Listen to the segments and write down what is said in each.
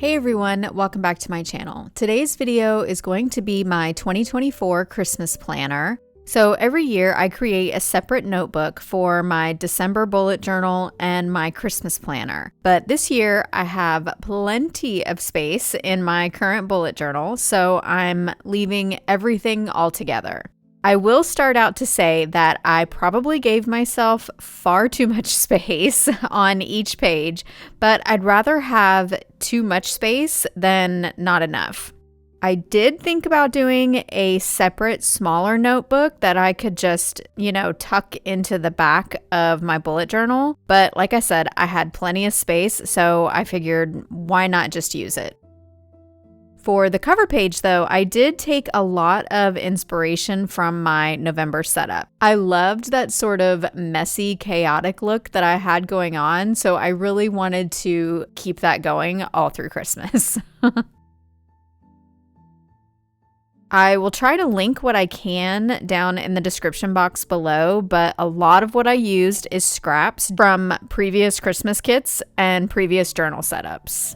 Hey everyone, welcome back to my channel. Today's video is going to be my 2024 Christmas planner. So every year I create a separate notebook for my December bullet journal and my Christmas planner. But this year I have plenty of space in my current bullet journal, so I'm leaving everything all together. I will start out to say that I probably gave myself far too much space on each page, but I'd rather have too much space than not enough. I did think about doing a separate, smaller notebook that I could just, tuck into the back of my bullet journal. But like I said, I had plenty of space, so I figured why not just use it? For the cover page, though, I did take a lot of inspiration from my November setup. I loved that sort of messy, chaotic look that I had going on, so I really wanted to keep that going all through Christmas. I will try to link what I can down in the description box below, but a lot of what I used is scraps from previous Christmas kits and previous journal setups.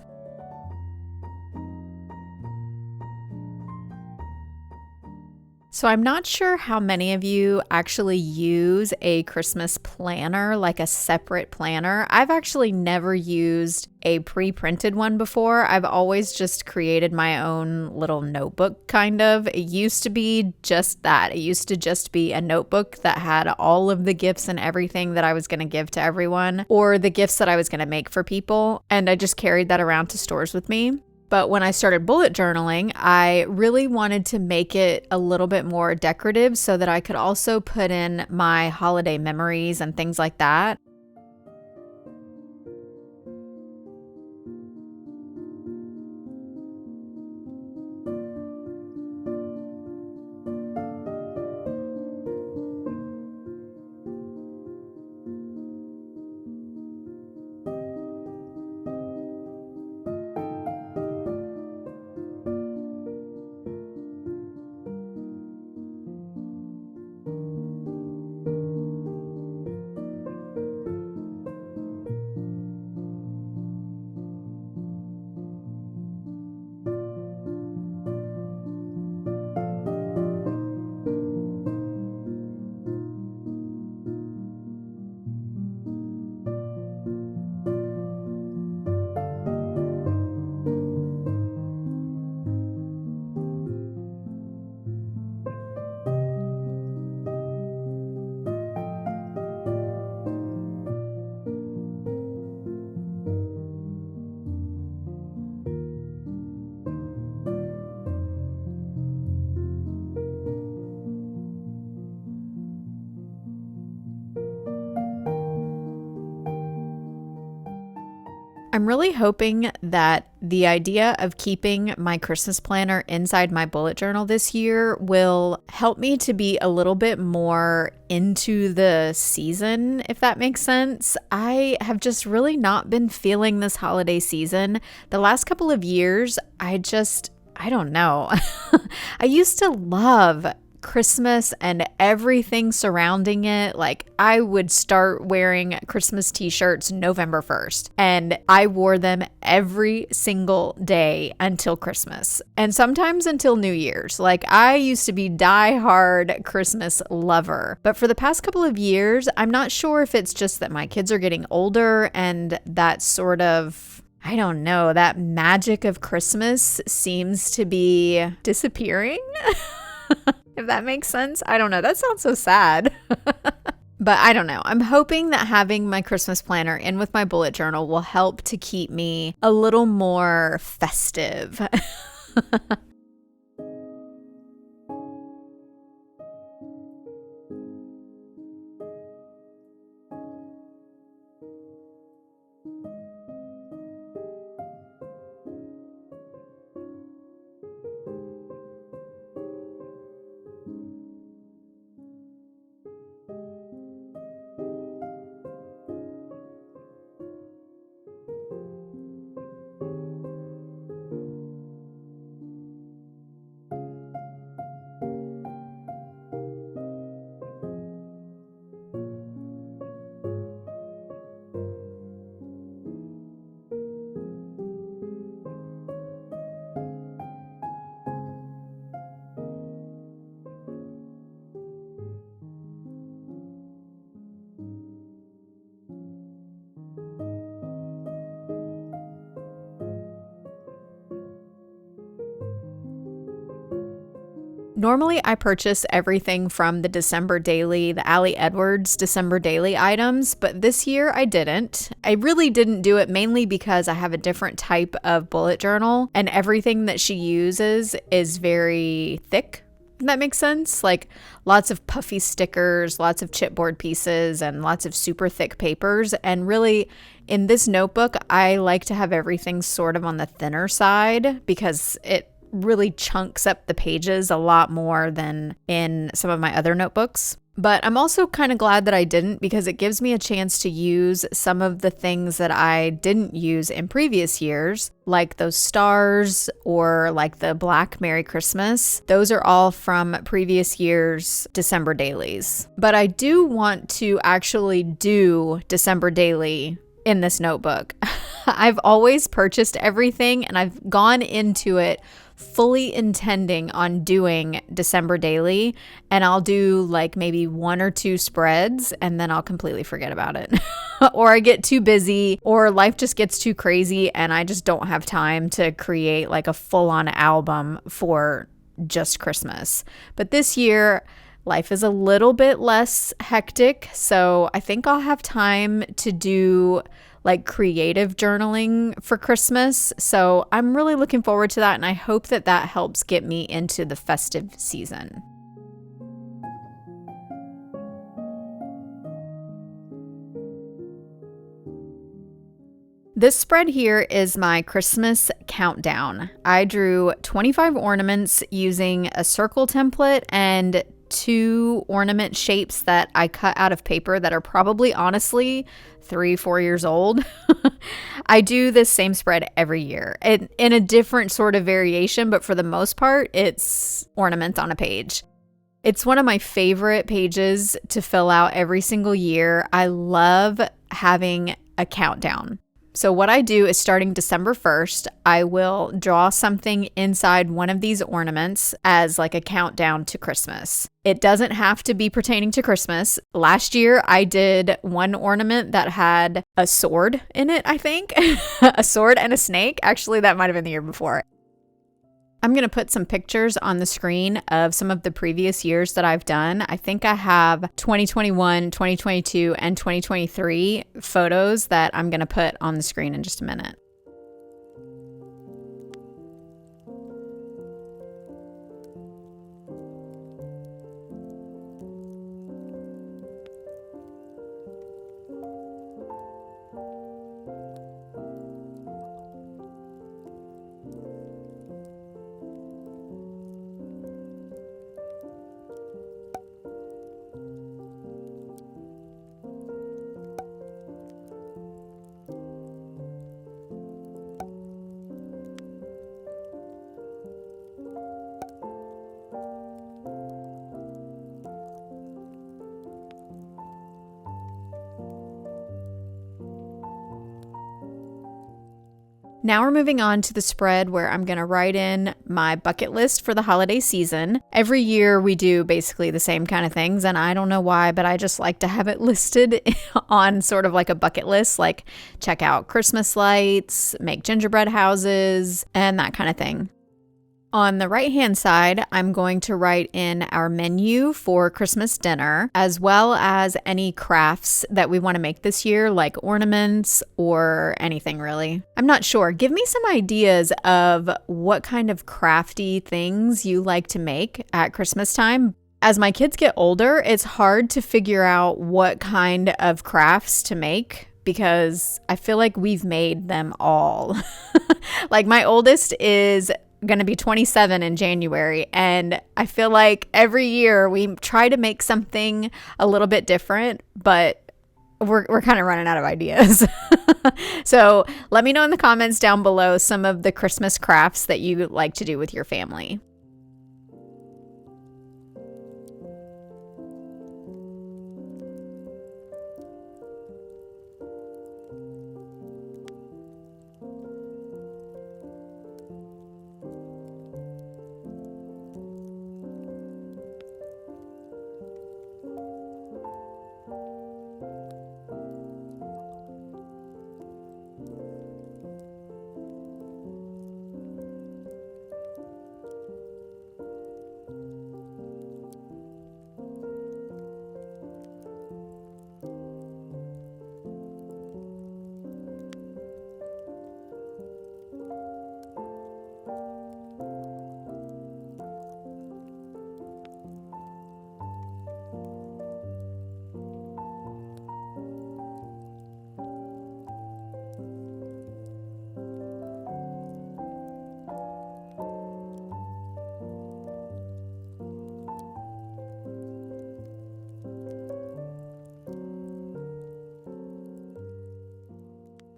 So I'm not sure how many of you actually use a Christmas planner, like a separate planner. I've actually never used a pre-printed one before. I've always just created my own little notebook, kind of. It used to be just that. It used to just be a notebook that had all of the gifts and everything that I was going to give to everyone, or the gifts that I was going to make for people. And I just carried that around to stores with me. But when I started bullet journaling, I really wanted to make it a little bit more decorative so that I could also put in my holiday memories and things like that. I'm really hoping that the idea of keeping my Christmas planner inside my bullet journal this year will help me to be a little bit more into the season, if that makes sense. I have just really not been feeling this holiday season. The last couple of years, I don't know. I used to love Christmas and everything surrounding it. Like, I would start wearing Christmas t-shirts November 1st, and I wore them every single day until Christmas, and sometimes until New Year's. Like, I used to be die-hard Christmas lover. But for the past couple of years, I'm not sure if it's just that my kids are getting older and that sort of, I don't know, that magic of Christmas seems to be disappearing. If that makes sense. I don't know. That sounds so sad. But I don't know. I'm hoping that having my Christmas planner in with my bullet journal will help to keep me a little more festive. Normally, I purchase everything from the December Daily, the Allie Edwards December Daily items, but this year I didn't. I really didn't do it mainly because I have a different type of bullet journal, and everything that she uses is very thick. If that makes sense. Like lots of puffy stickers, lots of chipboard pieces, and lots of super thick papers. And really, in this notebook, I like to have everything sort of on the thinner side because it really chunks up the pages a lot more than in some of my other notebooks. But I'm also kind of glad that I didn't because it gives me a chance to use some of the things that I didn't use in previous years, like those stars or like the Black Merry Christmas. Those are all from previous year's December dailies. But I do want to actually do December daily in this notebook. I've always purchased everything and I've gone into it fully intending on doing December daily, and I'll do like maybe 1 or 2 spreads and then I'll completely forget about it. Or I get too busy or life just gets too crazy and I just don't have time to create like a full-on album for just Christmas. But this year life is a little bit less hectic, so I think I'll have time to do like creative journaling for Christmas. So I'm really looking forward to that, and I hope that that helps get me into the festive season. This spread here is my Christmas countdown. I drew 25 ornaments using a circle template and 2 ornament shapes that I cut out of paper that are probably honestly 3-4 years old. I do this same spread every year in a different sort of variation, but for the most part, it's ornaments on a page. It's one of my favorite pages to fill out every single year. I love having a countdown. So what I do is starting December 1st, I will draw something inside one of these ornaments as like a countdown to Christmas. It doesn't have to be pertaining to Christmas. Last year, I did one ornament that had a sword in it, I think. A sword and a snake. Actually, that might have been the year before. I'm going to put some pictures on the screen of some of the previous years that I've done. I think I have 2021, 2022, and 2023 photos that I'm going to put on the screen in just a minute. Now we're moving on to the spread where I'm going to write in my bucket list for the holiday season. Every year we do basically the same kind of things, and I don't know why, but I just like to have it listed on sort of like a bucket list, like check out Christmas lights, make gingerbread houses, and that kind of thing. On the right-hand side, I'm going to write in our menu for Christmas dinner, as well as any crafts that we want to make this year, like ornaments or anything really. I'm not sure. Give me some ideas of what kind of crafty things you like to make at Christmas time. As my kids get older, it's hard to figure out what kind of crafts to make, because I feel like we've made them all. Like my oldest is going to be 27 in January, and I feel like every year we try to make something a little bit different, but we're kind of running out of ideas. So let me know in the comments down below some of the Christmas crafts that you like to do with your family.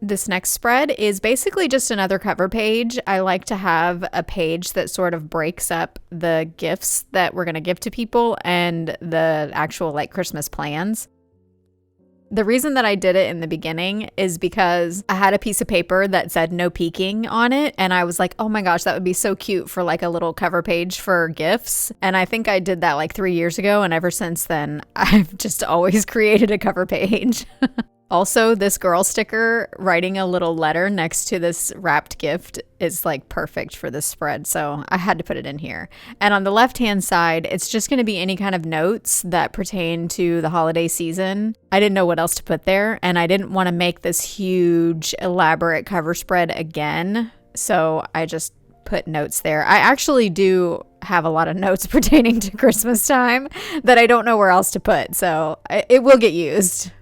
This next spread is basically just another cover page. I like to have a page that sort of breaks up the gifts that we're going to give to people and the actual like Christmas plans. The reason that I did it in the beginning is because I had a piece of paper that said no peeking on it. And I was like, oh my gosh, that would be so cute for like a little cover page for gifts. And I think I did that like 3 years ago. And ever since then, I've just always created a cover page. Also, this girl sticker writing a little letter next to this wrapped gift is like perfect for this spread. So I had to put it in here. And on the left-hand side, it's just going to be any kind of notes that pertain to the holiday season. I didn't know what else to put there, and I didn't want to make this huge, elaborate cover spread again. So I just put notes there. I actually do have a lot of notes pertaining to Christmas time that I don't know where else to put. So it will get used.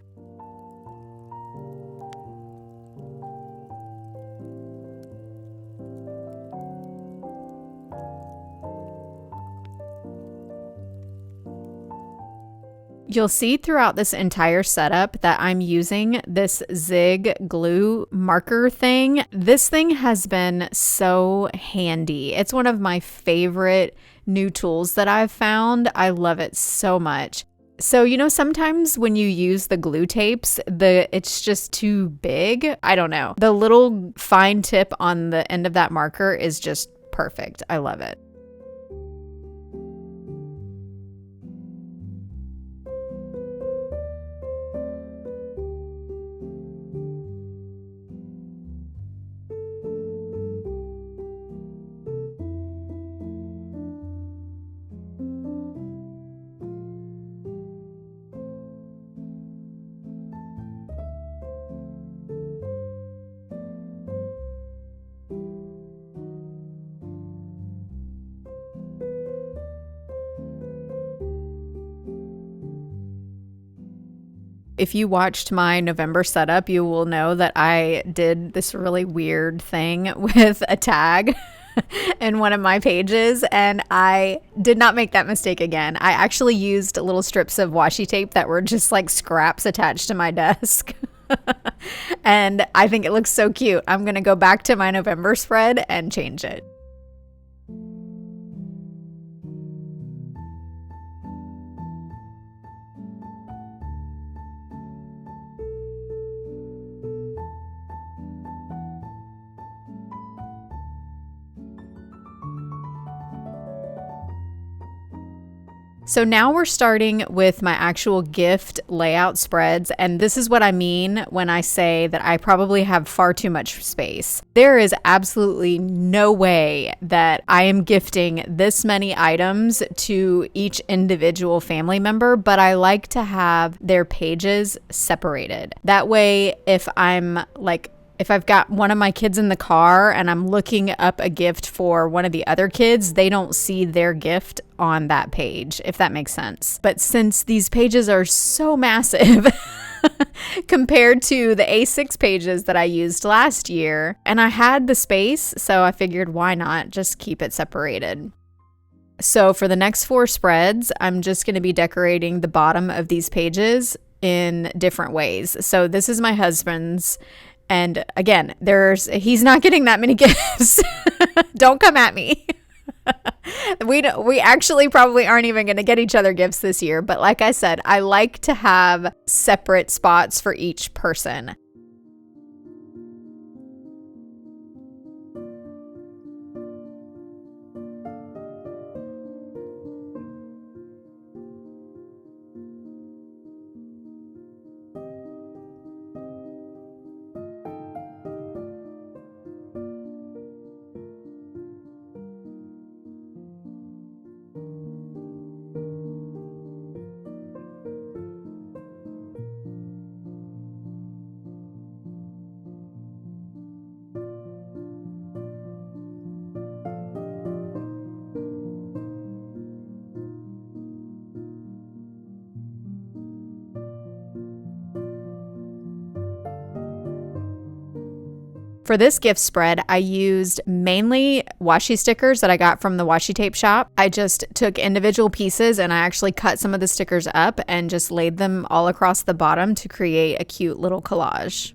You'll see throughout this entire setup that I'm using this Zig glue marker thing. This thing has been so handy. It's one of my favorite new tools that I've found. I love it so much. So, you know, sometimes when you use the glue tapes, it's just too big. I don't know. The little fine tip on the end of that marker is just perfect. I love it. If you watched my November setup, you will know that I did this really weird thing with a tag in one of my pages, and I did not make that mistake again. I actually used little strips of washi tape that were just like scraps attached to my desk. And I think it looks so cute. I'm going to go back to my November spread and change it. So now we're starting with my actual gift layout spreads, and this is what I mean when I say that I probably have far too much space. There is absolutely no way that I am gifting this many items to each individual family member, but I like to have their pages separated. That way, if I've got one of my kids in the car and I'm looking up a gift for one of the other kids, they don't see their gift on that page, if that makes sense. But since these pages are so massive compared to the A6 pages that I used last year, and I had the space, so I figured why not just keep it separated. So for the next 4 spreads, I'm just going to be decorating the bottom of these pages in different ways. So this is my husband's. And again, he's not getting that many gifts. Don't come at me. We actually probably aren't even going to get each other gifts this year. But like I said, I like to have separate spots for each person. For this gift spread, I used mainly washi stickers that I got from the washi tape shop. I just took individual pieces and I actually cut some of the stickers up and just laid them all across the bottom to create a cute little collage.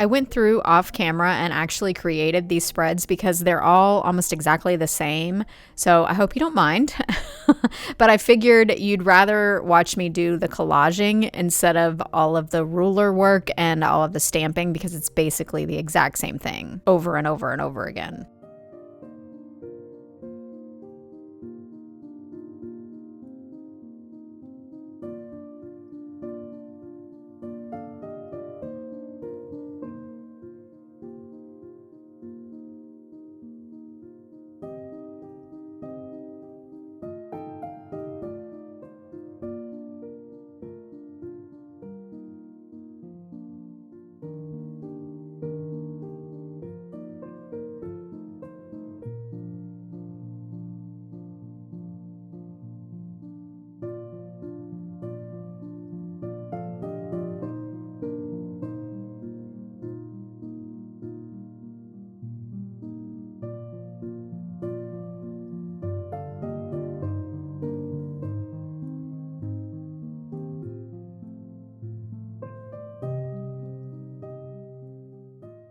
I went through off camera and actually created these spreads because they're all almost exactly the same. So I hope you don't mind. But I figured you'd rather watch me do the collaging instead of all of the ruler work and all of the stamping, because it's basically the exact same thing over and over and over again.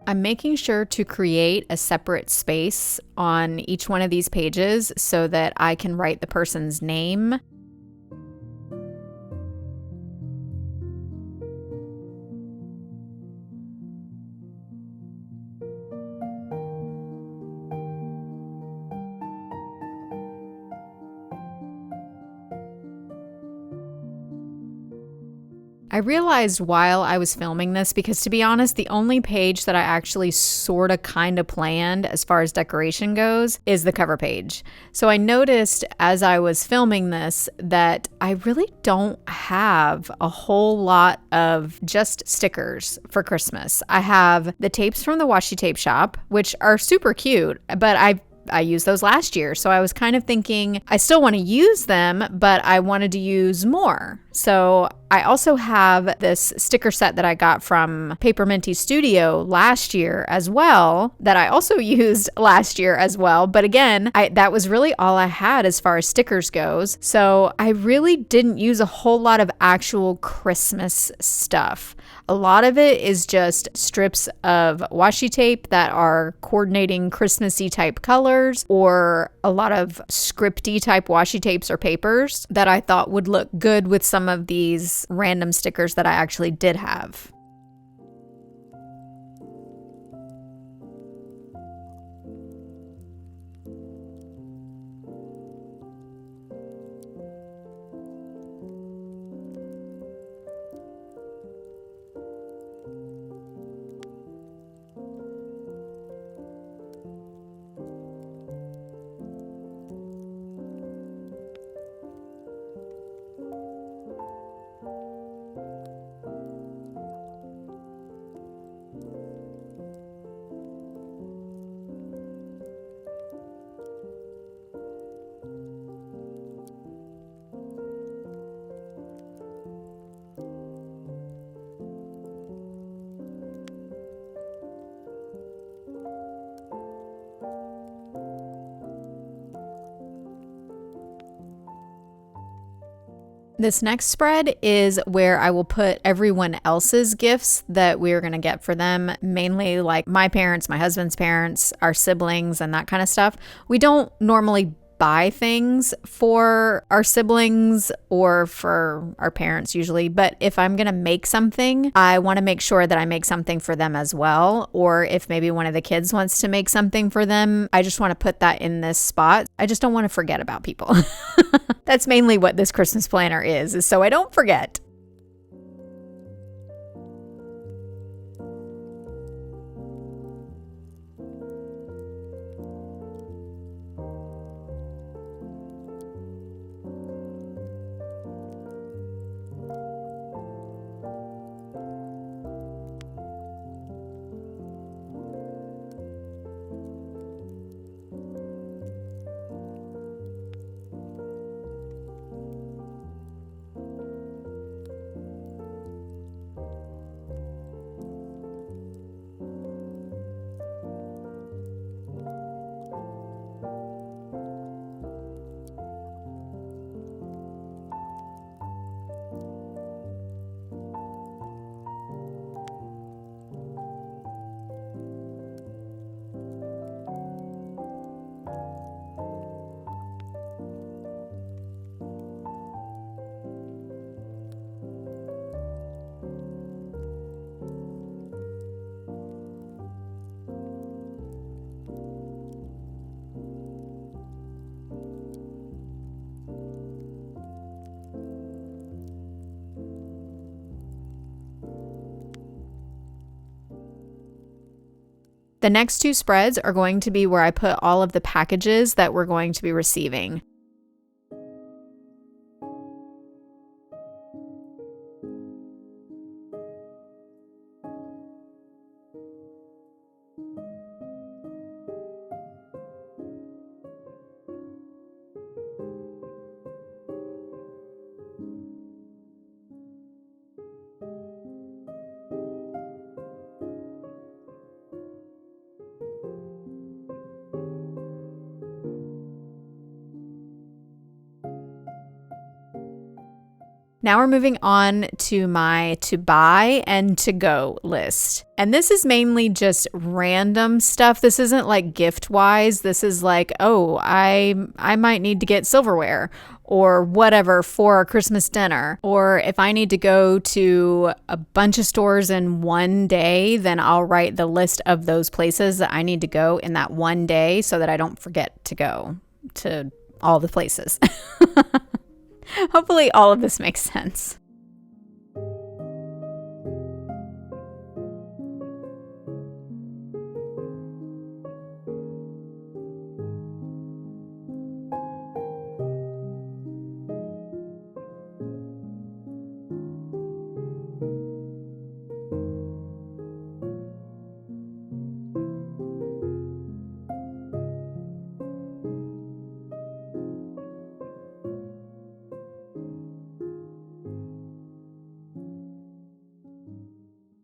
I'm making sure to create a separate space on each one of these pages so that I can write the person's name. I realized while I was filming this, because to be honest, the only page that I actually sort of kind of planned as far as decoration goes is the cover page. So I noticed as I was filming this that I really don't have a whole lot of just stickers for Christmas. I have the tapes from the washi tape shop, which are super cute, but I used those last year. So I was kind of thinking I still want to use them, but I wanted to use more. So I also have this sticker set that I got from Paper Minty Studio last year as well, that I also used last year as well. But again, that was really all I had as far as stickers goes. So I really didn't use a whole lot of actual Christmas stuff. A lot of it is just strips of washi tape that are coordinating Christmassy type colors, or a lot of scripty type washi tapes or papers that I thought would look good with some of these random stickers that I actually did have. This next spread is where I will put everyone else's gifts that we're going to get for them, mainly like my parents, my husband's parents, our siblings, and that kind of stuff. We don't normally buy things for our siblings or for our parents usually, but if I'm going to make something, I want to make sure that I make something for them as well. Or if maybe one of the kids wants to make something for them, I just want to put that in this spot. I just don't want to forget about people. That's mainly what this Christmas planner is so I don't forget. The next 2 spreads are going to be where I put all of the packages that we're going to be receiving. Now we're moving on to my to buy and to go list. And this is mainly just random stuff. This isn't like gift wise. This is like, oh, I might need to get silverware or whatever for our Christmas dinner. Or if I need to go to a bunch of stores in one day, then I'll write the list of those places that I need to go in that one day so that I don't forget to go to all the places. Hopefully all of this makes sense.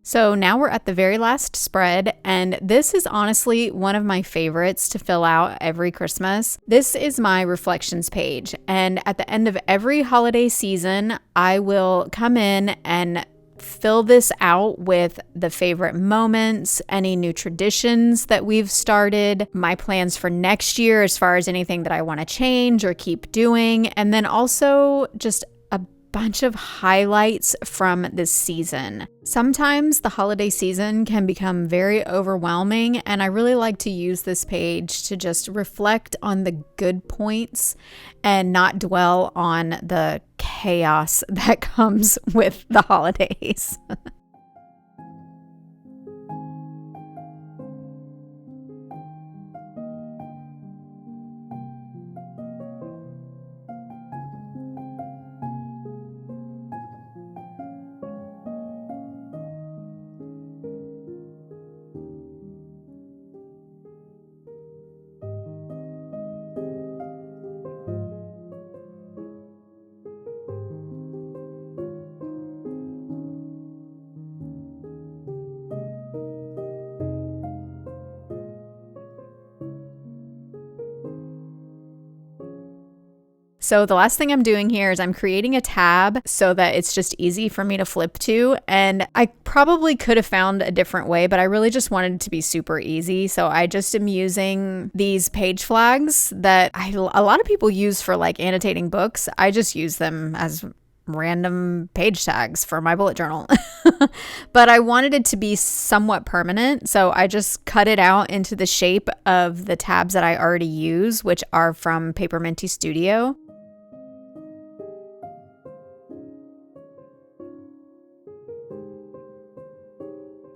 So now we're at the very last spread, and this is honestly one of my favorites to fill out every Christmas. This is my reflections page, and at the end of every holiday season, I will come in and fill this out with the favorite moments, any new traditions that we've started, my plans for next year as far as anything that I want to change or keep doing, and then also just a bunch of highlights from this season. Sometimes the holiday season can become very overwhelming, and I really like to use this page to just reflect on the good points and not dwell on the chaos that comes with the holidays. So the last thing I'm doing here is I'm creating a tab so that it's just easy for me to flip to. And I probably could have found a different way, but I really just wanted it to be super easy. So I just am using these page flags that a lot of people use for like annotating books. I just use them as random page tags for my bullet journal. But I wanted it to be somewhat permanent, so I just cut it out into the shape of the tabs that I already use, which are from Paper Minty Studio.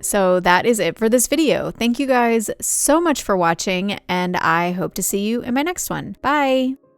So that is it for this video. Thank you guys so much for watching, and I hope to see you in my next one. Bye!